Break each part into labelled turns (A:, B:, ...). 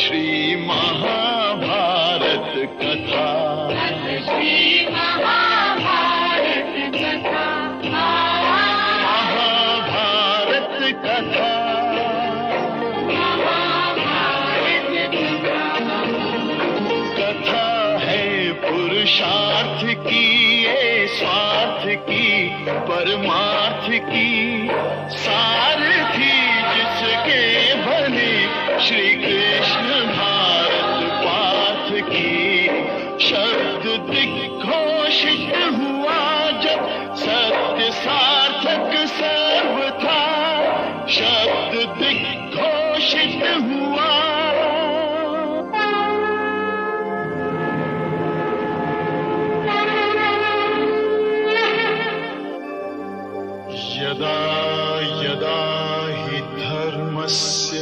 A: श्री महाभारत कथा। श्री महाभारत कथा। महाभारत कथा। कथा है पुरुषार्थ की, ये स्वार्थ की, परमार्थ की, सारथी जिसके बने श्री कृष्ण भारत पाथ की। शब्द दिग्घोषित हुआ जब सत्य सार्थक सर्वथा। शब्द दिग्घोषित हुआ। यदा यदा हि धर्मस्य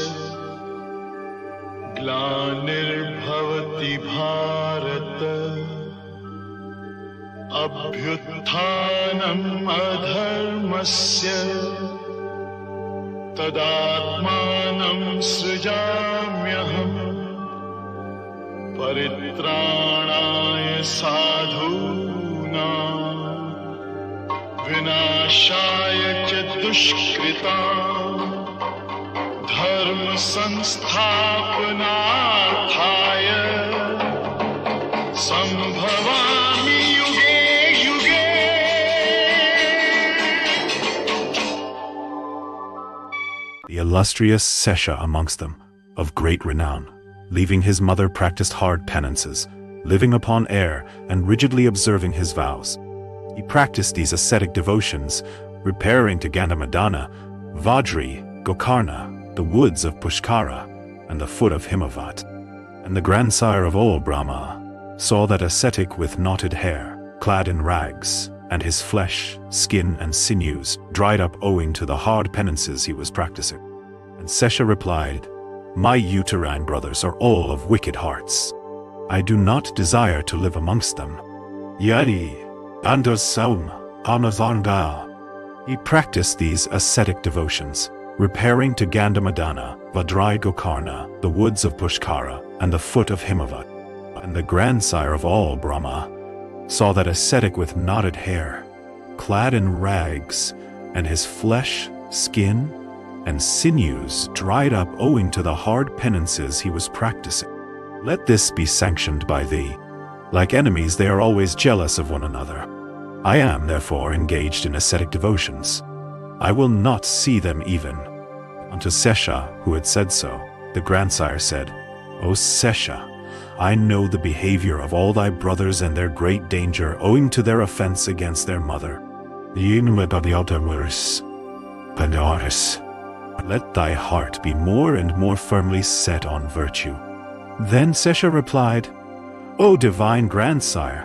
A: ग्लानिर्भवति भारत, अभ्युत्थानम् अधर्मस्य, तदात्मानं सृजाम्यहम्, परित्राणाय साधूनां, विनाशाय च दुष्कृतां, धर्म संस्थापनार्थाय संभवामि युगे युगे।
B: The illustrious Sesha amongst them, of great renown, leaving his mother, practiced hard penances, living upon air and rigidly observing his vows. He practiced these ascetic devotions, repairing to Gandhamadana, Vajri, Gokarna, the woods of Pushkara, and the foot of Himavat. And the grandsire of all Brahma saw that ascetic with knotted hair, clad in rags, and his flesh, skin, and sinews dried up owing to the hard penances he was practicing. And Sesha replied, "My uterine brothers are all of wicked hearts. I do not desire to live amongst them." Yadi Andasaum Anazanda. He practiced these ascetic devotions, repairing to Gandhamadana, Vajri Gokarna, the woods of Pushkara, and the foot of Himavat. And the grandsire of all Brahma saw that ascetic with knotted hair, clad in rags, and his flesh, skin, and sinews dried up owing to the hard penances he was practicing. Let this be sanctioned by thee. Like enemies, they are always jealous of one another. I am, therefore, engaged in ascetic devotions. I will not see them even. Unto Sesha, who had said so, the grandsire said, "O Sesha, I know the behavior of all thy brothers and their great danger owing to their offense against their mother. Let thy heart be more and more firmly set on virtue." Then Sesha replied, "O divine grandsire,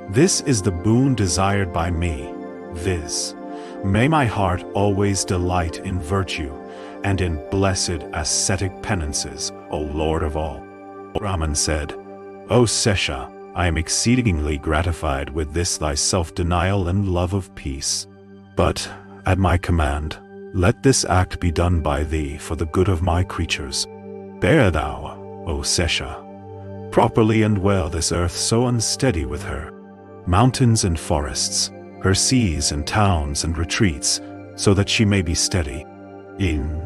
B: this is the boon desired by me, viz. May my heart always delight in virtue and in blessed ascetic penances, O Lord of all." Brahman said, "O Sesha, I am exceedingly gratified with this thy self-denial and love of peace. But, at my command, let this act be done by thee for the good of my creatures. Bear thou, O Sesha, properly and well this earth so unsteady with her mountains and forests, her seas and towns and retreats, so that she may be steady. In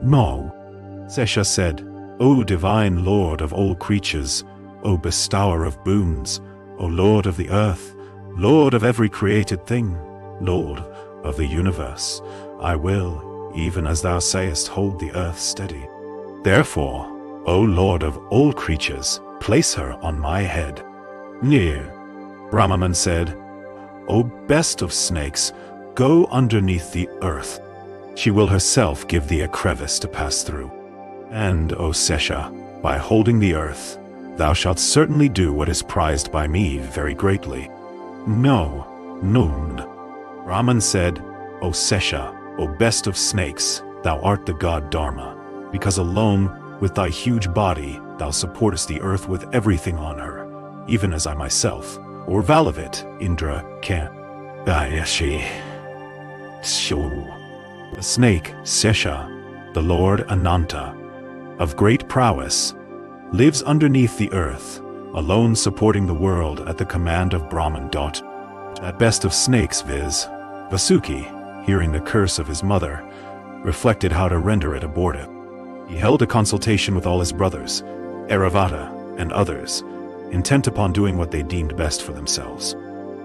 B: Mo." Sesha said, "O divine Lord of all creatures, O bestower of boons, O Lord of the earth, Lord of every created thing, Lord of the universe, I will, even as thou sayest, hold the earth steady. Therefore, O Lord of all creatures, place her on my head." Near. Brahman said, "O best of snakes, go underneath the earth. She will herself give thee a crevice to pass through. And, O Sesha, by holding the earth, thou shalt certainly do what is prized by me very greatly." No, Nund. Brahman said, "O Sesha, O best of snakes, thou art the god Dharma, because alone with thy huge body thou supportest the earth with everything on her, even as I myself, or Valavit, Indra, can. Ayashi. So. The snake, Sesha, the Lord Ananta, of great prowess, lives underneath the earth, alone supporting the world at the command of Brahman. That best of snakes, viz. Vasuki, hearing the curse of his mother, reflected how to render it abortive. He held a consultation with all his brothers, Airavata, and others, intent upon doing what they deemed best for themselves.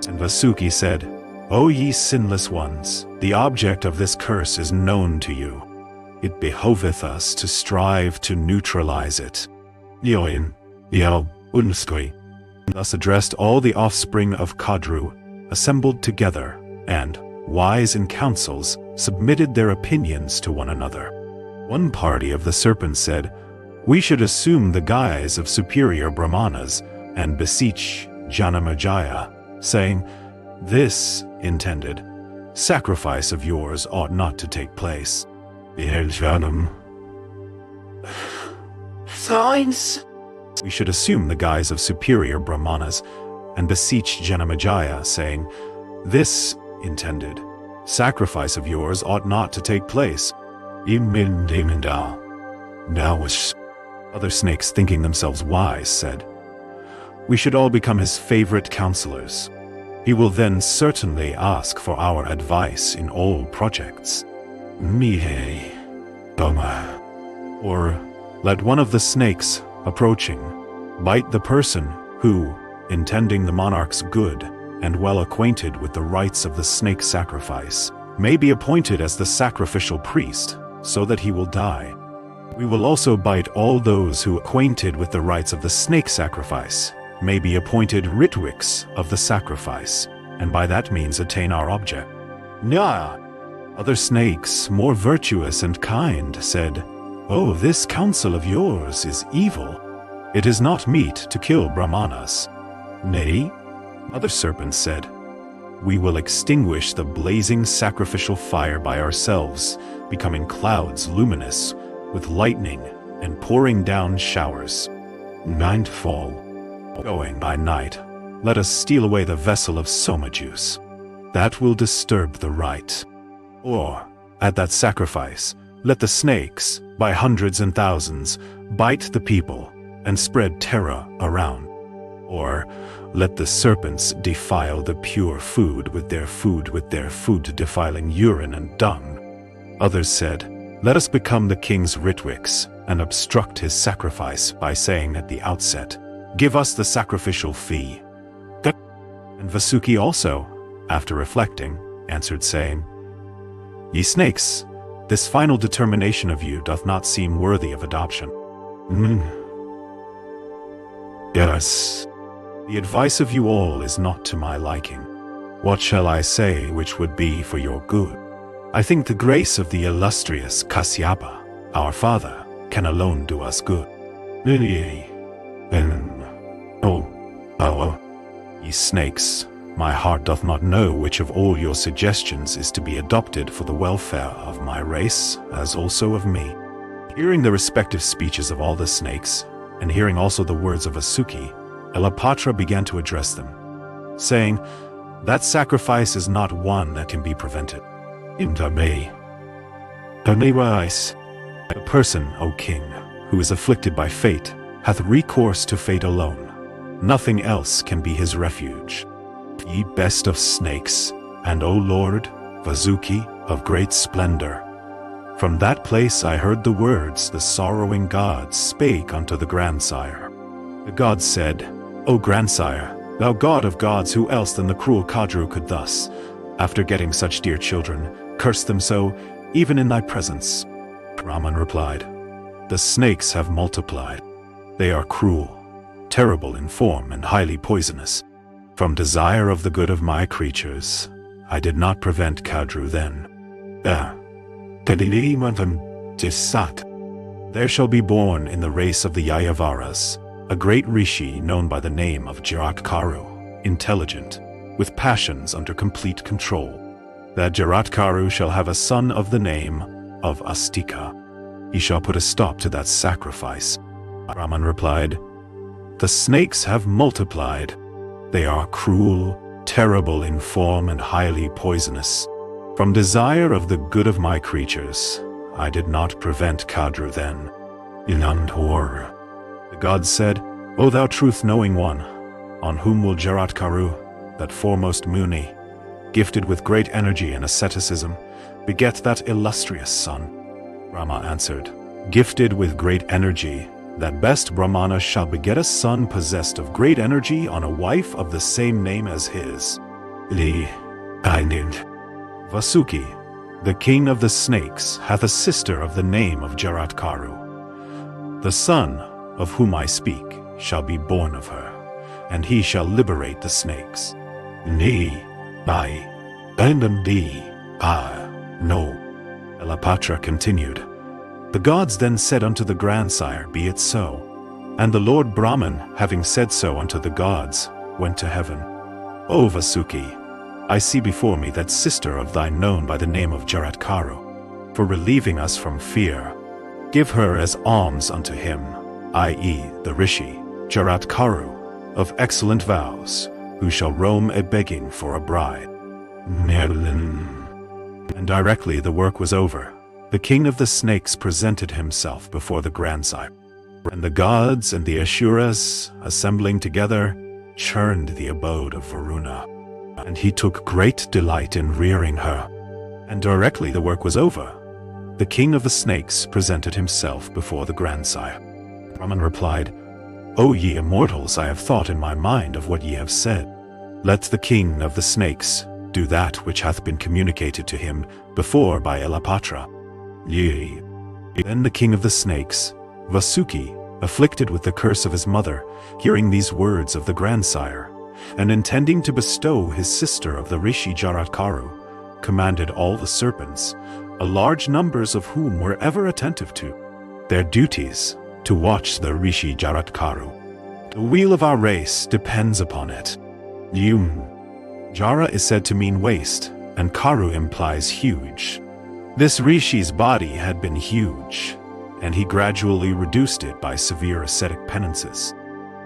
B: And Vasuki said, "O ye sinless ones, the object of this curse is known to you. It behoveth us to strive to neutralize it." Yoin, Yao, Unskoi, thus addressed all the offspring of Kadru, assembled together, and, wise in councils, submitted their opinions to one another. One party of the serpents said, "We should assume the guise of superior brahmanas and beseech Janamajaya, saying, 'This, intended, sacrifice of yours ought not to take place.'"
C: Signs.
B: We should assume the guise of superior brahmanas and beseech Janamajaya, saying, "This, intended, sacrifice of yours ought not to take place." Other snakes, thinking themselves wise, said, "We should all become his favorite counselors. He will then certainly ask for our advice in all projects." Mihe, Doma. Or let one of the snakes, approaching, bite the person who, intending the monarch's good and well acquainted with the rites of the snake sacrifice, may be appointed as the sacrificial priest, so that he will die. We will also bite all those who, acquainted with the rites of the snake sacrifice, may be appointed ritwiks of the sacrifice, and by that means attain our object. Nya! Other snakes, more virtuous and kind, said, "Oh, this counsel of yours is evil. It is not meet to kill brahmanas." Nay, other serpents said, "We will extinguish the blazing sacrificial fire by ourselves, becoming clouds luminous, with lightning and pouring down showers. Nightfall. Going by night, let us steal away the vessel of soma juice. That will disturb the rite. Or, at that sacrifice, let the snakes, by hundreds and thousands, bite the people and spread terror around. Or, let the serpents defile the pure food, with their food defiling urine and dung." Others said, "Let us become the king's ritwiks and obstruct his sacrifice by saying at the outset, 'Give us the sacrificial fee.'" And Vasuki also, after reflecting, answered saying, "Ye snakes, this final determination of you doth not seem worthy of adoption." Yes. The advice of you all is not to my liking. What shall I say which would be for your good? I think the grace of the illustrious Kasyapa, our father, can alone do us good. Ye snakes, my heart doth not know which of all your suggestions is to be adopted for the welfare of my race, as also of me. Hearing the respective speeches of all the snakes, and hearing also the words of Vasuki, Elapatra began to address them, saying, "That sacrifice is not one that can be prevented. A person, O king, who is afflicted by fate, hath recourse to fate alone. Nothing else can be his refuge. Ye best of snakes, and O Lord, Vasuki, of great splendor. From that place I heard the words the sorrowing gods spake unto the grandsire. The gods said, 'O grandsire, thou god of gods, who else than the cruel Kadru could thus, after getting such dear children, curse them so, even in thy presence?' Brahman replied, 'The snakes have multiplied. They are cruel, terrible in form, and highly poisonous. From desire of the good of my creatures, I did not prevent Kadru then. There shall be born in the race of the Yayavaras a great rishi known by the name of Jaratkaru, intelligent, with passions under complete control. That Jaratkaru shall have a son of the name of Astika. He shall put a stop to that sacrifice." Brahman replied, "The snakes have multiplied. They are cruel, terrible in form, and highly poisonous. From desire of the good of my creatures, I did not prevent Kadru then. Inandhor. The gods said, O thou truth-knowing one, on whom will Jaratkaru, that foremost Muni, gifted with great energy and asceticism, beget that illustrious son? Brahma answered, Gifted with great energy, that best Brahmana shall beget a son possessed of great energy on a wife of the same name as his. Vasuki, the king of the snakes, hath a sister of the name of Jaratkaru. The son, of whom I speak, shall be born of her, and he shall liberate the snakes. No. Elapatra continued. The gods then said unto the grandsire, Be it so. And the Lord Brahman, having said so unto the gods, went to heaven. O Vasuki, I see before me that sister of thine known by the name of Jaratkaru. For relieving us from fear, give her as alms unto him, i.e. the Rishi, Jaratkaru, of excellent vows, who shall roam a-begging for a bride. And directly the work was over, the king of the snakes presented himself before the grandsire. And the gods and the Asuras, assembling together, churned the abode of Varuna. And he took great delight in rearing her. And directly the work was over, the king of the snakes presented himself before the grandsire. Brahman replied, O ye immortals, I have thought in my mind of what ye have said. Let the king of the snakes do that which hath been communicated to him before by Elapatra. Yea. Then the king of the snakes, Vasuki, afflicted with the curse of his mother, hearing these words of the grandsire, and intending to bestow his sister of the Rishi Jaratkaru, commanded all the serpents, a large numbers of whom were ever attentive to their duties, to watch the Rishi Jaratkaru. The weal of our race depends upon it. Jara is said to mean waste, and Karu implies huge. This Rishi's body had been huge, and he gradually reduced it by severe ascetic penances.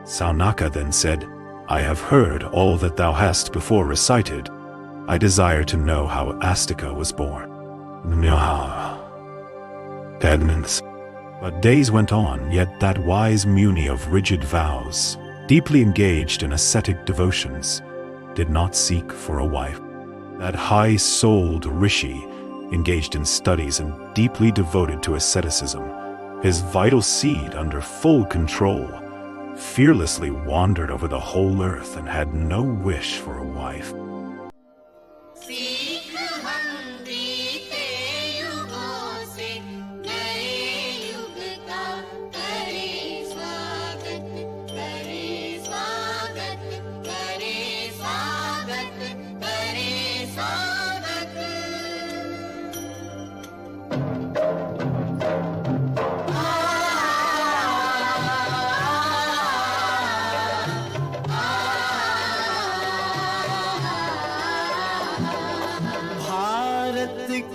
B: Saunaka then said, I have heard all that thou hast before recited. I desire to know how Astika was born. But days went on, yet that wise Muni of rigid vows, deeply engaged in ascetic devotions, did not seek for a wife. That high-souled Rishi, engaged in studies and deeply devoted to asceticism, his vital seed under full control, fearlessly wandered over the whole earth and had no wish for a wife.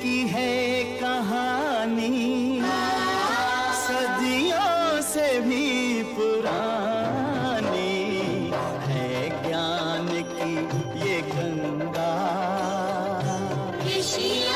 C: की है कहानी सदियों से भी पुरानी है ज्ञान की ये गंगा ऋषियों